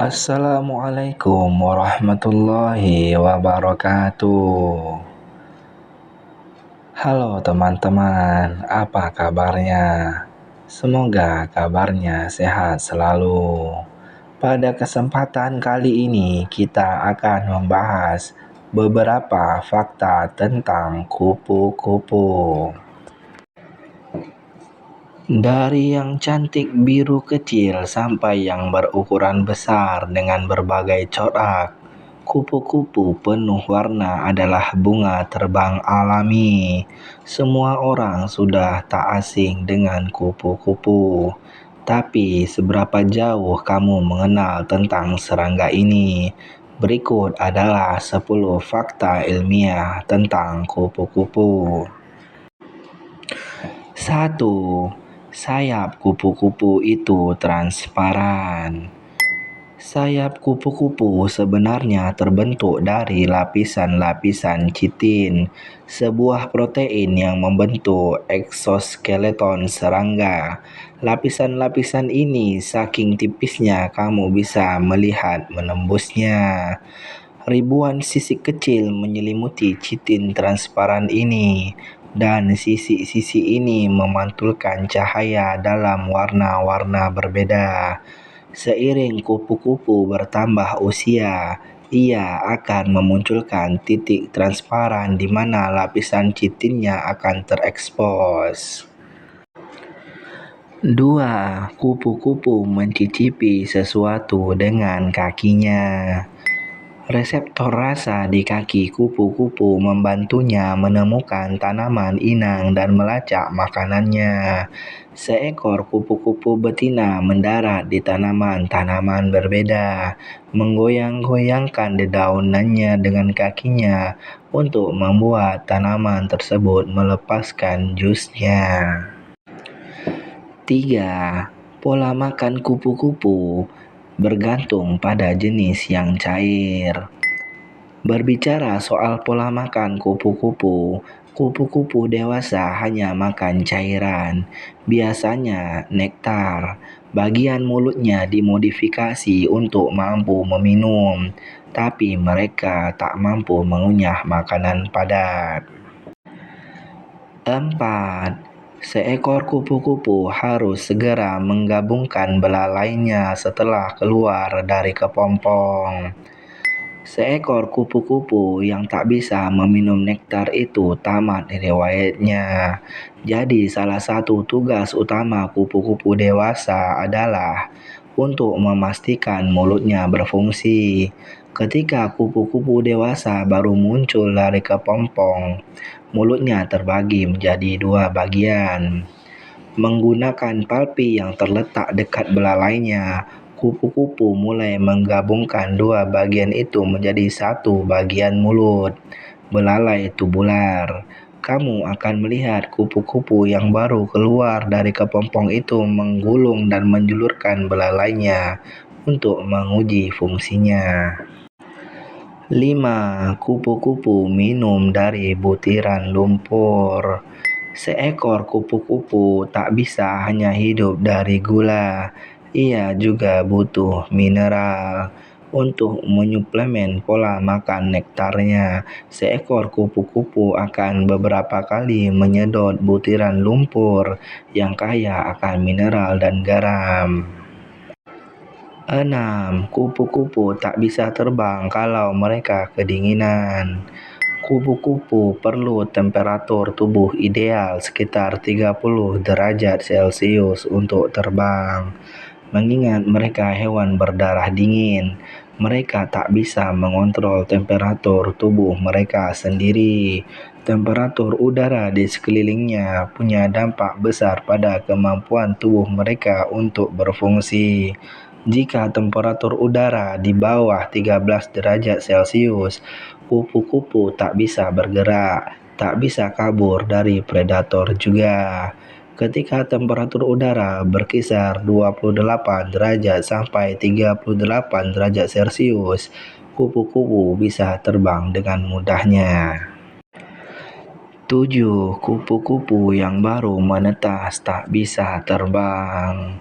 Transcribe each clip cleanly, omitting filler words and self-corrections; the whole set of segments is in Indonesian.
Assalamualaikum warahmatullahi wabarakatuh. Halo teman-teman, apa kabarnya? Semoga kabarnya sehat selalu. Pada kesempatan kali ini kita akan membahas beberapa fakta tentang kupu-kupu. Dari yang cantik biru kecil sampai yang berukuran besar dengan berbagai corak, kupu-kupu penuh warna adalah bunga terbang alami. Semua orang sudah tak asing dengan kupu-kupu. Tapi seberapa jauh kamu mengenal tentang serangga ini? Berikut adalah 10 fakta ilmiah tentang kupu-kupu. 1. Sayap kupu-kupu itu transparan. Sayap kupu-kupu sebenarnya terbentuk dari lapisan-lapisan chitin, sebuah protein yang membentuk eksoskeleton serangga. Lapisan-lapisan ini saking tipisnya kamu bisa melihat menembusnya. Ribuan sisik kecil menyelimuti chitin transparan ini, dan sisik-sisik ini memantulkan cahaya dalam warna-warna berbeda. Seiring kupu-kupu bertambah usia, ia akan memunculkan titik transparan di mana lapisan chitinnya akan terekspos. 2. Kupu-kupu mencicipi sesuatu dengan kakinya. Reseptor rasa di kaki kupu-kupu membantunya menemukan tanaman inang dan melacak makanannya. Seekor kupu-kupu betina mendarat di tanaman-tanaman berbeda, menggoyang-goyangkan dedaunannya dengan kakinya untuk membuat tanaman tersebut melepaskan jusnya. 3. Pola makan kupu-kupu bergantung pada jenis yang cair. Berbicara soal pola makan kupu-kupu, kupu-kupu dewasa hanya makan cairan, biasanya nektar. Bagian mulutnya dimodifikasi untuk mampu meminum, tapi mereka tak mampu mengunyah makanan padat. 4. Seekor kupu-kupu harus segera menggabungkan belalainya setelah keluar dari kepompong. Seekor kupu-kupu yang tak bisa meminum nektar itu tamat riwayatnya. Jadi salah satu tugas utama kupu-kupu dewasa adalah untuk memastikan mulutnya berfungsi. Ketika kupu-kupu dewasa baru muncul dari kepompong, mulutnya terbagi menjadi 2 bagian. Menggunakan palpi yang terletak dekat belalainya, kupu-kupu mulai menggabungkan 2 bagian itu menjadi 1 bagian mulut, belalai tubular. Kamu akan melihat kupu-kupu yang baru keluar dari kepompong itu menggulung dan menjulurkan belalainya untuk menguji fungsinya. 5. Kupu-kupu minum dari butiran lumpur. Seekor kupu-kupu tak bisa hanya hidup dari gula. Ia juga butuh mineral. Untuk menyuplemen pola makan nektarnya, seekor kupu-kupu akan beberapa kali menyedot butiran lumpur yang kaya akan mineral dan garam. 6. Kupu-kupu tak bisa terbang kalau mereka kedinginan. Kupu-kupu perlu temperatur tubuh ideal sekitar 30 derajat Celcius untuk terbang. Mengingat mereka hewan berdarah dingin, mereka tak bisa mengontrol temperatur tubuh mereka sendiri. Temperatur udara di sekelilingnya punya dampak besar pada kemampuan tubuh mereka untuk berfungsi. Jika temperatur udara di bawah 13 derajat Celcius, kupu-kupu tak bisa bergerak, tak bisa kabur dari predator juga. Ketika temperatur udara berkisar 28 derajat sampai 38 derajat Celcius, kupu-kupu bisa terbang dengan mudahnya. 7. Kupu-kupu yang baru menetas tak bisa terbang.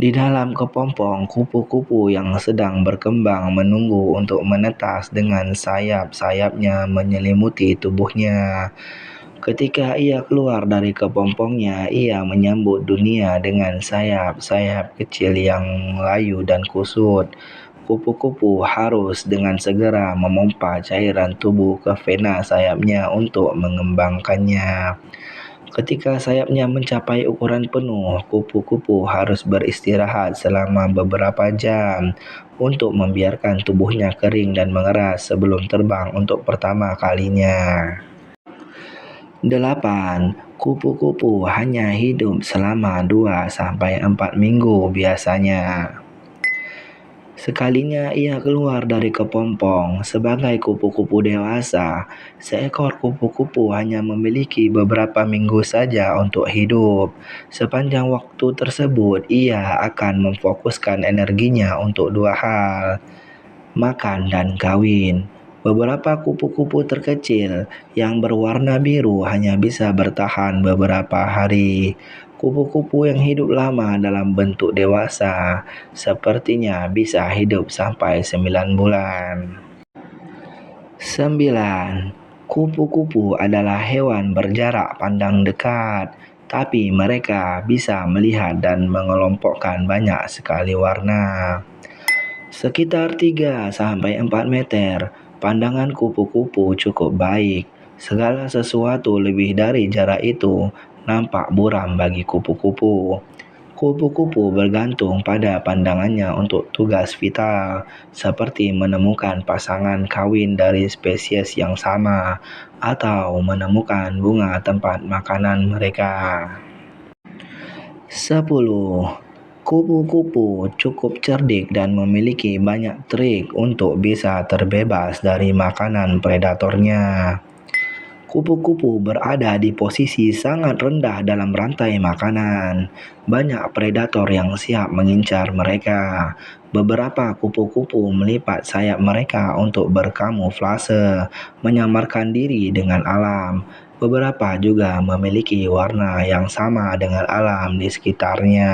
Di dalam kepompong, kupu-kupu yang sedang berkembang menunggu untuk menetas dengan sayap-sayapnya menyelimuti tubuhnya. Ketika ia keluar dari kepompongnya, ia menyambut dunia dengan sayap-sayap kecil yang layu dan kusut. Kupu-kupu harus dengan segera memompa cairan tubuh ke vena sayapnya untuk mengembangkannya. Ketika sayapnya mencapai ukuran penuh, kupu-kupu harus beristirahat selama beberapa jam untuk membiarkan tubuhnya kering dan mengeras sebelum terbang untuk pertama kalinya. 8. Kupu-kupu hanya hidup selama 2-4 minggu biasanya. Sekalinya ia keluar dari kepompong sebagai kupu-kupu dewasa, seekor kupu-kupu hanya memiliki beberapa minggu saja untuk hidup. Sepanjang waktu tersebut, ia akan memfokuskan energinya untuk dua hal: makan dan kawin. Beberapa kupu-kupu terkecil yang berwarna biru hanya bisa bertahan beberapa hari. Kupu-kupu yang hidup lama dalam bentuk dewasa sepertinya bisa hidup sampai 9 bulan. 9. Kupu-kupu adalah hewan berjarak pandang dekat, tapi mereka bisa melihat dan mengelompokkan banyak sekali warna. Sekitar 3-4 meter, pandangan kupu-kupu cukup baik. Segala sesuatu lebih dari jarak itu nampak buram bagi kupu-kupu. Kupu-kupu bergantung pada pandangannya untuk tugas vital, seperti menemukan pasangan kawin dari spesies yang sama atau menemukan bunga tempat makanan mereka. 10. Kupu-kupu cukup cerdik dan memiliki banyak trik untuk bisa terbebas dari makanan predatornya. Kupu-kupu berada di posisi sangat rendah dalam rantai makanan. Banyak predator yang siap mengincar mereka. Beberapa kupu-kupu melipat sayap mereka untuk berkamuflase, menyamarkan diri dengan alam. Beberapa juga memiliki warna yang sama dengan alam di sekitarnya.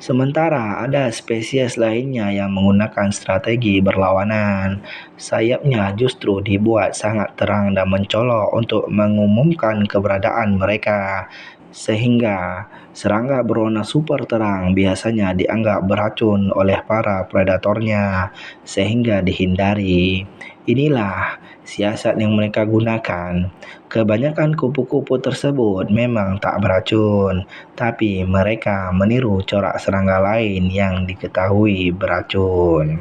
Sementara ada spesies lainnya yang menggunakan strategi berlawanan. Sayapnya justru dibuat sangat terang dan mencolok untuk mengumumkan keberadaan mereka. Sehingga serangga berwarna super terang biasanya dianggap beracun oleh para predatornya, sehingga dihindari. Inilah siasat yang mereka gunakan. Kebanyakan kupu-kupu tersebut memang tak beracun, tapi mereka meniru corak serangga lain yang diketahui beracun.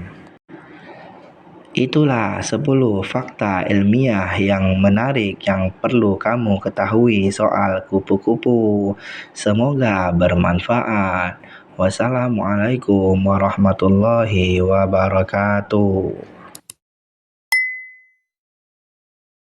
Itulah 10 fakta ilmiah yang menarik yang perlu kamu ketahui soal kupu-kupu. Semoga bermanfaat. Wassalamualaikum warahmatullahi wabarakatuh.